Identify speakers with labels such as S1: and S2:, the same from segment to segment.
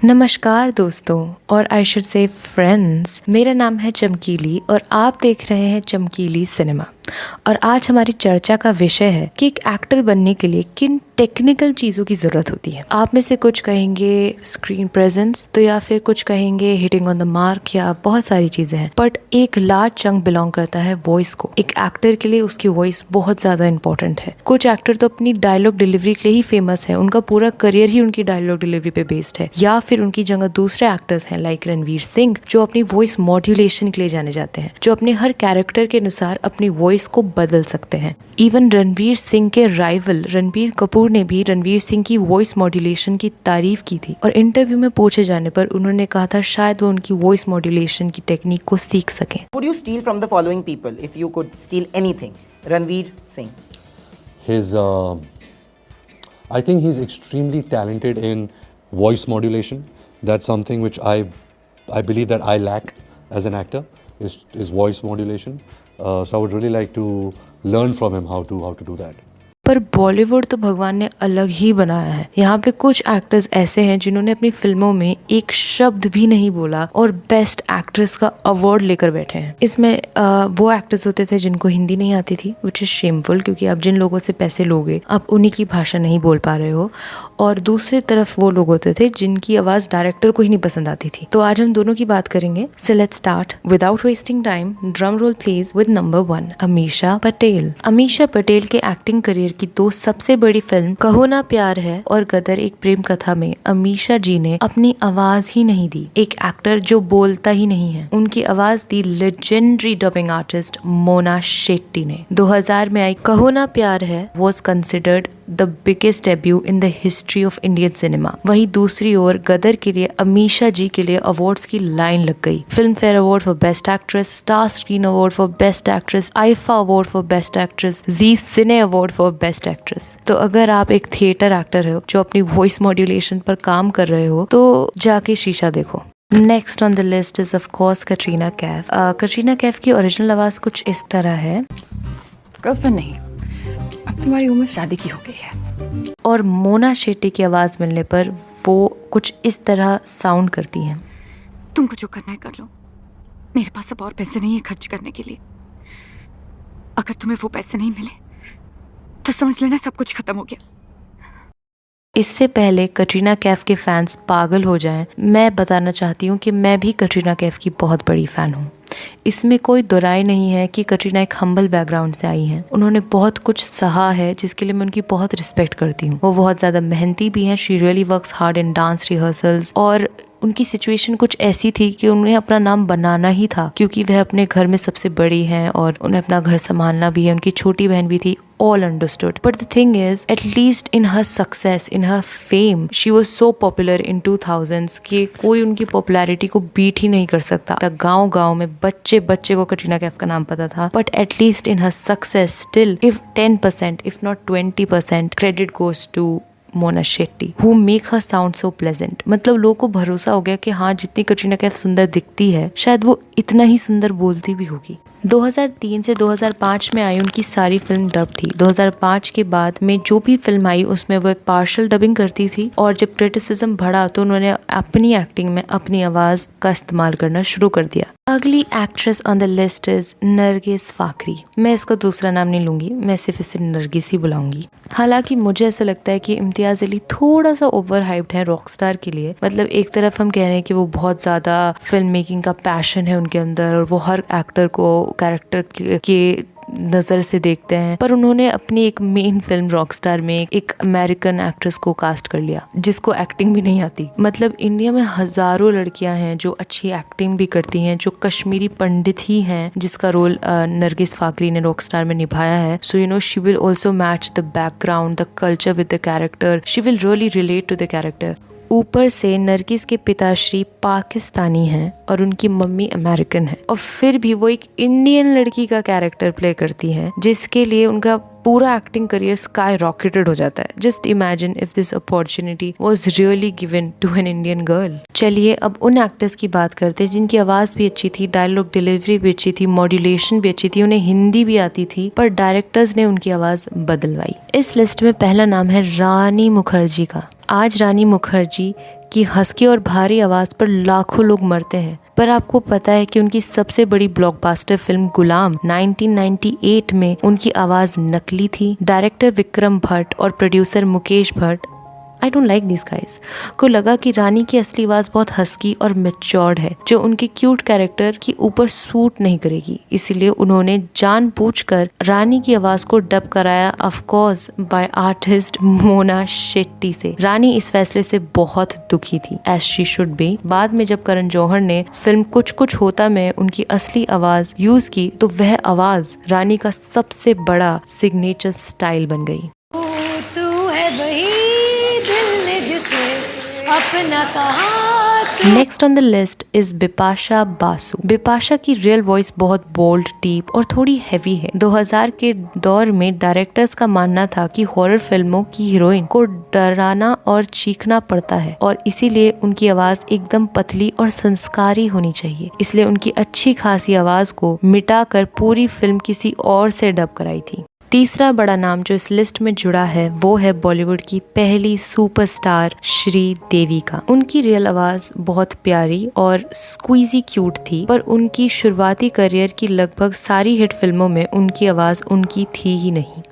S1: नमस्कार दोस्तों और आई शुड से फ्रेंड्स, मेरा नाम है चमकीली और आप देख रहे हैं चमकीली सिनेमा। और आज हमारी चर्चा का विषय है कि एक एक्टर बनने के लिए किन टेक्निकल चीज़ों की ज़रूरत होती है। आप में से कुछ कहेंगे स्क्रीन प्रेजेंस, तो या फिर कुछ कहेंगे हिटिंग ऑन द मार्क, या बहुत सारी चीज़ें हैं। बट एक लार्ज चंक बिलोंग करता है वॉइस को। एक एक्टर के लिए उसकी वॉइस बहुत ज़्यादा इंपॉर्टेंट है। कुछ एक्टर तो अपनी डायलॉग डिलीवरी के लिए ही फेमस है, उनका पूरा करियर ही उनकी डायलॉग डिलीवरी पे बेस्ड है। या फिर उनकी जगह दूसरे एक्टर्स हैं लाइक रणवीर सिंह, जो अपनी वॉइस मॉड्यूलेशन के लिए जाने जाते हैं, जो अपने हर कैरेक्टर के अनुसार अपनी वॉइस को बदल सकते हैं। इवन रणवीर सिंह के राइवल रणबीर कपूर ने भी रणवीर सिंह की वॉइस मॉड्यूलेशन की तारीफ की थी और इंटरव्यू में पूछे जाने पर उन्होंने कहा था शायद वो उनकी वॉइस मॉड्यूलेशन की टेक्निक को सीख सकें।
S2: Would you steal from the following people if you could steal anything? Ranveer Singh.
S3: I think he's extremely talented in voice modulation. That's something which I believe that I lack as an actor is voice modulation. So I would really like to learn from him how to do that.
S1: पर बॉलीवुड तो भगवान ने अलग ही बनाया है। यहाँ पे कुछ एक्टर्स ऐसे हैं जिन्होंने अपनी फिल्मों में एक शब्द भी नहीं बोला और बेस्ट एक्ट्रेस का अवार्ड लेकर बैठे हैं। इसमें वो एक्टर्स होते थे जिनको हिंदी नहीं आती थी, विच इज शेमफुल, क्योंकि आप जिन लोगों से पैसे लोगे आप उन्हीं की भाषा नहीं बोल पा रहे हो। और दूसरी तरफ वो लोग होते थे जिनकी आवाज डायरेक्टर को ही नहीं पसंद आती थी। तो आज हम दोनों की बात करेंगे। So let's start without wasting time. Drum roll please with number 1, Amisha Patel. Amisha Patel के एक्टिंग करियर की दो सबसे बड़ी फिल्म कहो ना प्यार है और गदर एक प्रेम कथा में अमीषा जी ने अपनी आवाज ही नहीं दी, एक एक्टर जो बोलता ही नहीं है, उनकी आवाज दी legendary dubbing artist Mona Shetty ने। 2000 में आई Kaho Naa Pyaar Hai was considered the biggest debut in the history of Indian cinema. वहीं दूसरी ओर गदर के लिए अमीषा जी के लिए अवार्ड्स की लाइन लग गई। Filmfare award for best actress, star screen award for best actress, IIFA award for best actress, Zee cine award for best actress. तो अगर आप एक थिएटर एक्टर हो जो अपनी वॉइस मॉड्यूलेशन पर काम कर रहे हो तो जाके शीशा देखो। Next on the list is of course Katrina Kaif. Katrina Kaif की ओरिजिनल आवाज कुछ इस तरह है।
S4: गर्लफ्रेंड नहीं, अब तुम्हारी उम्र शादी की हो गई है।
S1: और मोना शेट्टी की आवाज मिलने पर वो कुछ इस तरह साउंड करती हैं।
S4: तुमको जो करना है कर लो, मेरे पास अब और पैसे नहीं है खर्च करने के लिए। अगर तुम्हें वो पैसे नहीं मिले तो समझ लेना सब कुछ खत्म हो गया।
S1: इससे पहले कटरीना कैफ के फैंस पागल हो जाएं, मैं बताना चाहती हूँ कि मैं भी कटरीना कैफ की बहुत बड़ी फैन हूँ। इसमें कोई दो राय नहीं है कि कटरीना एक हम्बल बैकग्राउंड से आई हैं। उन्होंने बहुत कुछ सहा है जिसके लिए मैं उनकी बहुत रिस्पेक्ट करती हूँ। वो बहुत ज़्यादा मेहनती भी हैं। She really works hard in dance rehearsals. और उनकी सिचुएशन कुछ ऐसी थी कि उन्हें अपना नाम बनाना ही था, क्योंकि वह अपने घर में सबसे बड़ी हैं और उन्हें अपना घर संभालना भी है। उनकी छोटी बहन भी थी। All understood. But the thing is, at least in her success, in her fame, she was so popular in 2000s कि कोई उनकी popularity को beat ही नहीं कर सकता था। गांव-गांव में बच्चे को कटरीना कैफ का नाम पता था। But at least in her success, still, if 10%, if not 20%, credit goes to Mona Shetty, who make her sound so pleasant। मतलब लोगों को भरोसा हो गया कि हाँ, जितनी कटरीना कैफ सुंदर दिखती है शायद वो इतना ही सुंदर बोलती भी होगी। 2003 से 2005 में आई उनकी सारी फिल्म डब थी। 2005 के बाद में जो भी फिल्म आई उसमें वो पार्शल डबिंग करती थी और जब क्रिटिसिज्म बढ़ा तो उन्होंने अपनी एक्टिंग में अपनी आवाज का इस्तेमाल करना शुरू कर दिया। अगली actress on the list is Nargis Fakhri. मैं इसका दूसरा नाम नहीं लूंगी, मैं सिर्फ इसे नरगिस ही बुलाऊंगी। हालांकि मुझे ऐसा लगता है कि इम्तियाज अली थोड़ा सा ओवर हाइप्ड है रॉकस्टार के लिए। मतलब एक तरफ हम कह रहे हैं कि वो बहुत ज्यादा फिल्म मेकिंग का पैशन है उनके अंदर और वो हर एक्टर को कैरेक्टर के नजर से देखते हैं, पर उन्होंने अपनी एक मेन फिल्म रॉकस्टार में एक अमेरिकन एक्ट्रेस को कास्ट कर लिया जिसको एक्टिंग भी नहीं आती। मतलब इंडिया में हजारों लड़कियां हैं जो अच्छी एक्टिंग भी करती हैं, जो कश्मीरी पंडित ही हैं जिसका रोल नरगिस फाकरी ने रॉकस्टार में निभाया है। So you know she will also match the background, the culture with the character. She will really relate to the character. ऊपर से नरगिस के पिताश्री पाकिस्तानी हैं और उनकी मम्मी अमेरिकन है, और फिर भी वो एक इंडियन लड़की का कैरेक्टर प्ले करती हैं जिसके लिए उनका पूरा एक्टिंग करियर स्काई रॉकेटेड हो जाता है। Just imagine if this opportunity was really given to an Indian girl. चलिए अब उन एक्टर्स की बात करते हैं जिनकी आवाज भी अच्छी थी, डायलॉग डिलीवरी भी अच्छी थी, मॉड्यूलेशन भी अच्छी थी, उन्हें हिंदी भी आती थी, पर डायरेक्टर्स ने उनकी आवाज बदलवाई। इस लिस्ट में पहला नाम है रानी मुखर्जी का। आज रानी मुखर्जी कि हस्की और भारी आवाज पर लाखों लोग मरते हैं, पर आपको पता है कि उनकी सबसे बड़ी ब्लॉकबस्टर फिल्म गुलाम 1998 में उनकी आवाज नकली थी। डायरेक्टर विक्रम भट्ट और producer Mukesh Bhatt, I don't like this guys, को लगा कि रानी की असली आवाज बहुत हस्की और मैच्योर्ड है जो उनके क्यूट कैरेक्टर के ऊपर सूट नहीं करेगी, इसीलिए उन्होंने जानबूझकर रानी की आवाज को डब कराया, of course by artist Mona Shetty से। रानी इस फैसले से बहुत दुखी थी, एज शी शुड बी। बाद में जब करण जौहर ने फिल्म कुछ कुछ होता में उनकी असली आवाज यूज की तो वह आवाज रानी का सबसे बड़ा सिग्नेचर स्टाइल बन गई। Next on the list is Bipasha Basu. Bipasha की रियल वॉइस बहुत बोल्ड, डीप और थोड़ी हैवी है। 2000 के दौर में डायरेक्टर्स का मानना था कि हॉरर फिल्मों की हीरोइन को डराना और चीखना पड़ता है और इसीलिए उनकी आवाज एकदम पतली और संस्कारी होनी चाहिए, इसलिए उनकी अच्छी खासी आवाज को मिटाकर पूरी फिल्म किसी और से डब कराई थी। तीसरा बड़ा नाम जो इस लिस्ट में जुड़ा है वो है बॉलीवुड की पहली सुपरस्टार श्रीदेवी का। उनकी रियल आवाज बहुत प्यारी और स्क्वीजी क्यूट थी, पर उनकी शुरुआती करियर की लगभग सारी हिट फिल्मों में उनकी आवाज उनकी थी ही नहीं।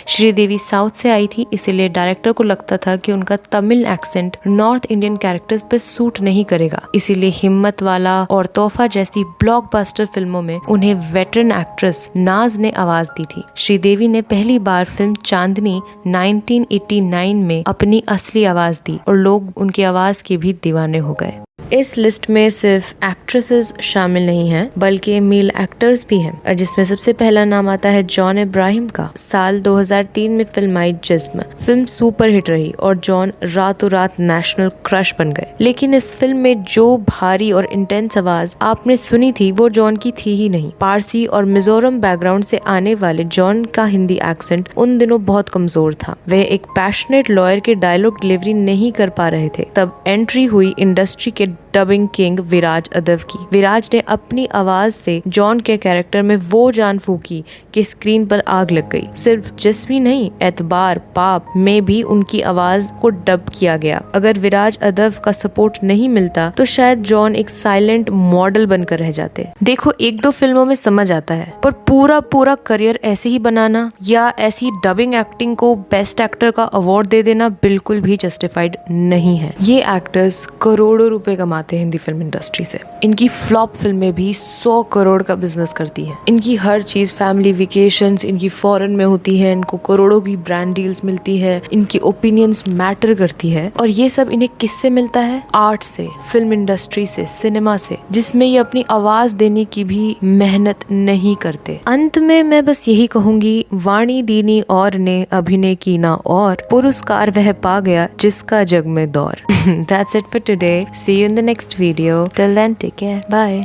S1: श्रीदेवी साउथ से आई थी, इसीलिए डायरेक्टर को लगता था कि उनका Tamil accent north Indian characters पे सूट नहीं करेगा, इसीलिए हिम्मत वाला और तोहफा जैसी ब्लॉकबस्टर फिल्मों में उन्हें वेटरन एक्ट्रेस नाज ने आवाज दी थी। श्रीदेवी ने पहली बार फिल्म चांदनी 1989 में अपनी असली आवाज दी और लोग उनकी आवाज के भी दीवाने हो गए। इस लिस्ट में सिर्फ एक्ट्रेसेस शामिल नहीं हैं, बल्कि मेल एक्टर्स भी हैं, और जिसमें सबसे पहला नाम आता है जॉन इब्राहिम का। साल 2003 में फिल्म आई जिस्म। फिल्म सुपर हिट रही और जॉन रातों रात नेशनल क्रश बन गए, लेकिन इस फिल्म में जो भारी और इंटेंस आवाज आपने सुनी थी वो जॉन की थी ही नहीं। पारसी और मिजोरम बैकग्राउंड से आने वाले जॉन का हिंदी एक्सेंट उन दिनों बहुत कमजोर था। वह एक पैशनेट लॉयर के डायलॉग डिलीवरी नहीं कर पा रहे थे। तब एंट्री हुई इंडस्ट्री के डबिंग किंग विराज अदव की। विराज ने अपनी आवाज से जॉन के कैरेक्टर में वो जान फूकी कि स्क्रीन पर आग लग गई। सिर्फ जिस्म नहीं, एतबार, पाप में भी उनकी आवाज को डब किया गया। अगर विराज अदव का सपोर्ट नहीं मिलता तो शायद जॉन एक साइलेंट मॉडल बनकर रह जाते। देखो, एक दो फिल्मों में समझ आता है, पर पूरा करियर ऐसे ही बनाना या ऐसी डबिंग एक्टिंग को बेस्ट एक्टर का अवार्ड दे देना बिल्कुल भी जस्टिफाइड नहीं है। ये एक्टर्स करोड़ों रुपए कमाते हैं हिंदी फिल्म इंडस्ट्री से। इनकी फ्लॉप फिल्में भी 100 करोड़ का बिजनेस करती हैं। इनकी हर चीज, फैमिली वेकेशंस इनकी फॉरेन में होती है, इनको करोड़ों की ब्रांड डील्स मिलती है, इनकी ओपिनियंस मैटर करती है, और ये सब इन्हें किससे मिलता है? आर्ट से, फिल्म इंडस्ट्री से, सिनेमा से, जिसमें ये अपनी आवाज देने की भी मेहनत नहीं करते। अंत में मैं बस यही कहूंगी, वाणी दीनी और ने अभिनय की ना और पुरस्कार वह पा गया जिसका जग में दौर। That's it for today. See you in the next video. Till then, take care. Bye.